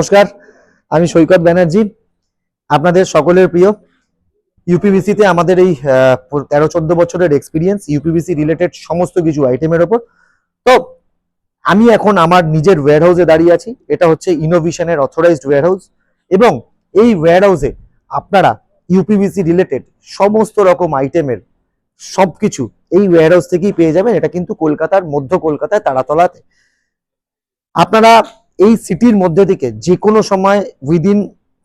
নমস্কার, আমি সৈকত ব্যানার্জি, আপনাদের সকলের প্রিয়। ইউপিভিসি তে আমাদের এই 13-14 বছরের এক্সপিরিয়েন্স ইউপিভিসি রিলেটেড সমস্ত কিছু আইটেমের ওপর। তো আমি এখন আমার নিজের ওয়্যার হাউসে দাঁড়িয়ে আছি। এটা হচ্ছে ইনোভেশনের অথরাইজড ওয়্যার হাউস, এবং এই ওয়্যার হাউসে আপনারা ইউপিভিসি রিলেটেড সমস্ত রকম আইটেমের সবকিছু এই ওয়্যার হাউস থেকেই পেয়ে যাবেন। এটা কিন্তু কলকাতার মধ্য কলকাতায় তারাতলাতে। আপনারা এই সিটির মধ্যে থেকে যে কোনো সময় উইদিন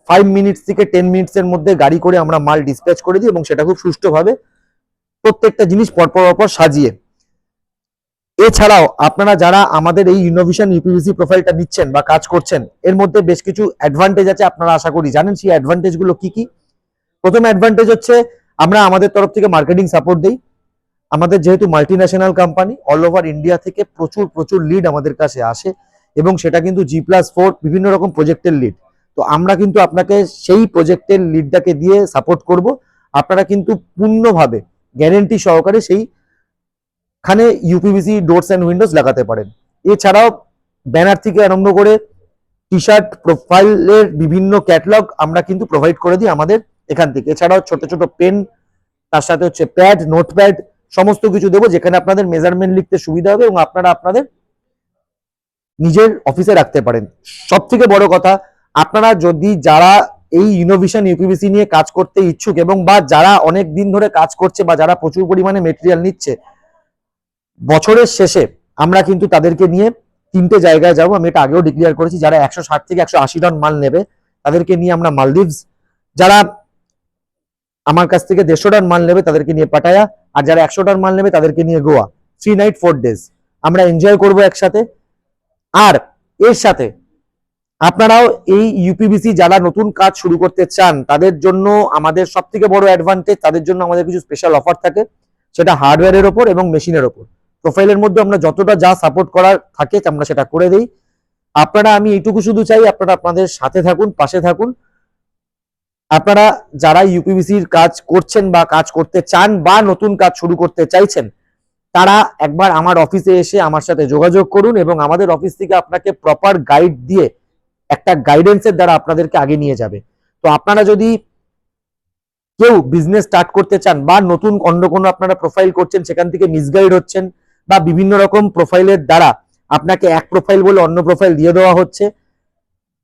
5 মিনিটস থেকে 10 মিনিটসের মধ্যে গাড়ি করে আমরা মাল ডিসপ্যাচ করে দিই, এবং সেটা খুব সুষ্ঠুভাবে প্রত্যেকটা জিনিস পরপর সাজিয়ে। এছাড়াও আপনারা যারা আমাদের এই ইনোভেশন ইউপিভিসি প্রোফাইলটা নিচ্ছেন বা কাজ করছেন, এর মধ্যে বেশ কিছু অ্যাডভান্টেজ আছে, আপনারা আশা করি জানেন। সেই অ্যাডভান্টেজ গুলো কি কি? প্রথম অ্যাডভান্টেজ হচ্ছে আমরা আমাদের তরফ থেকে মার্কেটিং সাপোর্ট দিই। আমাদের যেহেতু multinational company, all over India থেকে প্রচুর লিড আমাদের কাছে আসে, এবং সেটা কিন্তু G+4 বিভিন্ন রকম প্রজেক্টের লিড। তো আমরা কিন্তু আপনাকে সেই প্রজেক্টের লিডটাকে দিয়ে সাপোর্ট করব। আপনারা কিন্তু পূর্ণভাবে গ্যারেন্টি সহকারে সেইখানে ইউপিভিসি ডোরস অ্যান্ড উইন্ডোজ লাগাতে পারেন। এছাড়াও ব্যানার থেকে আরম্ভ করে টি শার্ট, প্রোফাইলের বিভিন্ন ক্যাটালগ আমরা কিন্তু প্রোভাইড করে দিই আমাদের এখান থেকে। এছাড়াও ছোট ছোট পেন, তার সাথে হচ্ছে প্যাড, নোটপ্যাড, সমস্ত কিছু দেবো যেখানে আপনাদের মেজারমেন্ট লিখতে সুবিধা হবে এবং আপনারা আপনাদের নিজের অফিসে রাখতে পারেন। সব থেকে বড় কথা, আপনারা যদি যারা এই ইনোভেশন ইউপিভিসি নিয়ে কাজ করতে ইচ্ছুক, এবং বা যারা অনেক দিন ধরে কাজ করছে বা যারা প্রচুর পরিমাণে মেটেরিয়াল নিচ্ছে, বছরের শেষে আমরা কিন্তু তাদেরকে নিয়ে 3টে জায়গায় যাবো। আমি এটা আগেও ডিক্লেয়ার করেছি। যারা 160 থেকে 180 টন মাল নেবে তাদেরকে নিয়ে আমরা মালদ্বীপস, যারা আমার কাছ থেকে 150 টন মাল নেবে তাদেরকে নিয়ে পাটায়া, আর যারা 100 টন মাল নেবে তাদেরকে নিয়ে গোয়া। 3 নাইট 4 ডেজ আমরা এনজয় করবো একসাথে। আর এর সাথে আপনারাও এই ইউপিভিসি যারা নতুন কাজ শুরু করতে চান তাদের জন্য আমাদের সব থেকে বড় অ্যাডভান্টেজ, তাদের জন্য আমাদের কিছু স্পেশাল অফার থাকে, সেটা হার্ডওয়্যারের ওপর এবং মেশিনের ওপর। প্রোফাইলের মধ্যে আমরা যতটা যা সাপোর্ট করার থাকে আমরা সেটা করে দিই। আপনারা, আমি এইটুকু শুধু চাই, আপনারা আপনাদের সাথে থাকুন, পাশে থাকুন। আপনারা যারা ইউপিভিসির কাজ করছেন বা কাজ করতে চান বা নতুন কাজ শুরু করতে চাইছেন, তারা একবার আমার অফিসে এসে আমার সাথে যোগাযোগ করুন, এবং আমাদের অফিস থেকে আপনাকে প্রপার গাইড দিয়ে একটা গাইডেন্সের দ্বারা আপনাদেরকে আগে নিয়ে যাবে। তো আপনারা যদি কেউ বিজনেস স্টার্ট করতে চান বা নতুন অন্য কোনো আপনারা প্রোফাইল করছেন, সেখান থেকে মিসগাইড হচ্ছেন, বা বিভিন্ন রকম প্রোফাইলের দ্বারা আপনাকে এক প্রোফাইল বলে অন্য প্রোফাইল দিয়ে দেওয়া হচ্ছে,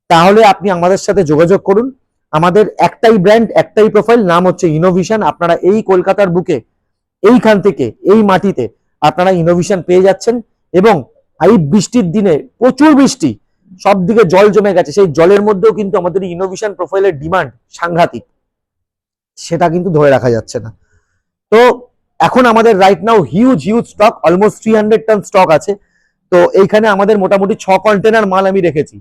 তাহলে আপনি আমাদের সাথে যোগাযোগ করুন। আমাদের একটাই ব্র্যান্ড, একটাই প্রোফাইল, নাম হচ্ছে ইনোভেশন। আপনারা এই কলকাতার বুকে, এইখান থেকে, এই মাটিতে আপনারা ইনোভেশন পেয়ে যাচ্ছেন। এবং এই বৃষ্টির দিনে, প্রচুর বৃষ্টি, সব দিকে জল জমে গেছে, সেই জলের মধ্যেও কিন্তু আমাদের ইনোভেশন প্রোফাইলের ডিমান্ড সাংঘাতিক, সেটা কিন্তু ধরে রাখা যাচ্ছে না। তো এখন আমাদের right now huge stock, almost 300 tonne stock আছে। তো এইখানে আমাদের মোটামুটি 6 কন্টেনার মাল আমি রেখেছি।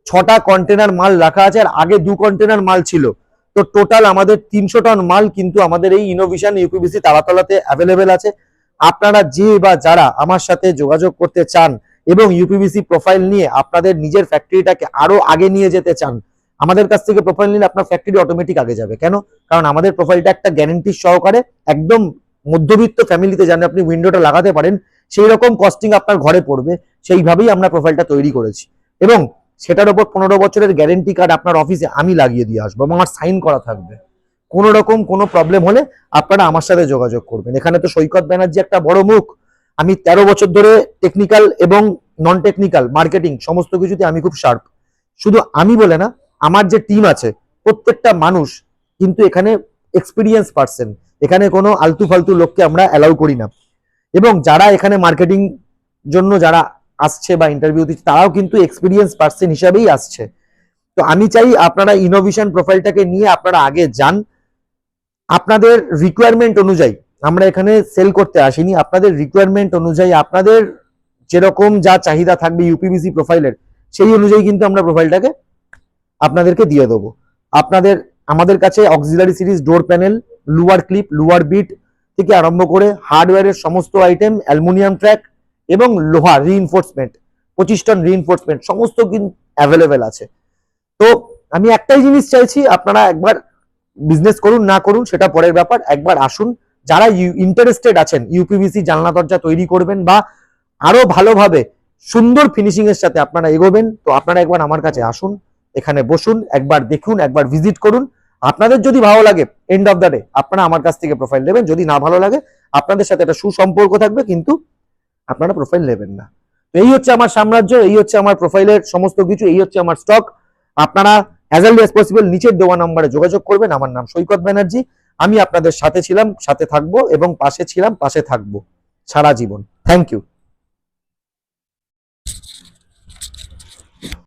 6টা কন্টেনার মাল রাখা আছে, আর আগে 2 কন্টেনার মাল ছিল। তো টোটাল আমাদের 300 টন মাল কিন্তু আমাদের এই ইনোভেশন ইউপিভিসি তারাতলাতে অ্যাভেলেবেল আছে। আপনারা যে বা যারা আমার সাথে যোগাযোগ করতে চান এবং ইউপিভিসি প্রোফাইল নিয়ে আপনাদের নিজের ফ্যাক্টরিটাকে আরো আগে নিয়ে যেতে চান, আমাদের কাছ থেকে প্রোফাইল নিলে আপনার ফ্যাক্টরি অটোমেটিক আগে যাবে। কেন? কারণ আমাদের প্রোফাইলটা একটা গ্যারান্টি সহকারে, একদম মধ্যবিত্ত ফ্যামিলিতে যেন আপনি উইন্ডোটা লাগাতে পারেন সেই রকম কস্টিং আপনার ঘরে পড়বে, সেইভাবেই আমরা প্রোফাইলটা তৈরি করেছি। এবং সেটার উপর 15 বছরের গ্যারেন্টি কার্ড আপনার অফিসে আমি লাগিয়ে দিয়ে আসবো, এবং আমার সাইন করা থাকবে। কোনো রকম কোনো প্রবলেম হলে আপনারা আমার সাথে যোগাযোগ করবেন। এখানে তো সৈকত ব্যানার্জি একটা বড় মুখ। আমি 13 বছর ধরে টেকনিক্যাল এবং নন টেকনিক্যাল মার্কেটিং সমস্ত কিছুতে আমি খুব শার্প। শুধু আমি বলে না, আমার যে টিম আছে প্রত্যেকটা মানুষ কিন্তু এখানে এক্সপিরিয়েন্স পারসন। এখানে কোনো আলতু ফালতু লোককে আমরা অ্যালাউ করি না। এবং যারা এখানে মার্কেটিং জন্য যারা আসছে বা ইন্টারভিউ দিচ্ছে, তারাও কিন্তু এক্সপিরিয়েন্স পারসন হিসাবেই আসছে। তো আমি চাই আপনারা ইনোভেশন প্রোফাইলটাকে নিয়ে আপনারা আগে যান। আপনাদের রিকোয়ারমেন্ট অনুযায়ী আমরা এখানে সেল করতে আসিনি। আপনাদের রিকোয়ারমেন্ট অনুযায়ী, আপনাদের যেরকম যা চাহিদা থাকবে ইউপিভিসি প্রোফাইলের, সেই অনুযায়ী কিন্তু আমরা প্রোফাইলটাকে আপনাদেরকে দিয়ে দেবো। আপনাদের আমাদের কাছে auxiliary series, door panel, luer clip, luer bit থেকে আরম্ভ করে হার্ডওয়্যারের সমস্ত আইটেম, অ্যালুমিনিয়াম ট্র্যাক এবং লোহা রিইনফোর্সমেন্ট, 25 টন রিইনফোর্সমেন্ট সমস্ত কিন্তু অ্যাভেলেবেল আছে। তো আমি একটাই জিনিস চাইছি, আপনারা একবার বিজনেস করুন না করুন সেটা পরের ব্যাপার, একবার আসুন। যারা ইন্টারেস্টেড আছেন ইউপিভিসি জানলা দরজা তৈরি করবেন বা আরো ভালোভাবে সুন্দর ফিনিশিং এর সাথে আপনারা এগোবেন, তো আপনারা একবার আমার কাছে আসুন। এখানে বসুন, একবার দেখুন, একবার ভিজিট করুন। আপনাদের যদি ভালো লাগে, এন্ড অফ দ্য ডে আপনারা আমার কাছ থেকে প্রোফাইল নেবেন। যদি না ভালো লাগে, আপনাদের সাথে একটা সুসম্পর্ক থাকবে, কিন্তু আপনারা প্রোফাইল নেবেন না। তো এই হচ্ছে আমার সাম্রাজ্য, এই হচ্ছে আমার প্রোফাইলের সমস্ত কিছু, এই হচ্ছে আমার স্টক। আপনারা অ্যাজ আর্লি অ্যাজ পসিবল নিচের দেওয়া নম্বরে যোগাযোগ করবেন। আমার নাম সৈকত ব্যানার্জি। আমি আপনাদের সাথে ছিলাম, সাথে থাকবো এবং পাশে ছিলাম, পাশে থাকবো সারা জীবন। Thank you.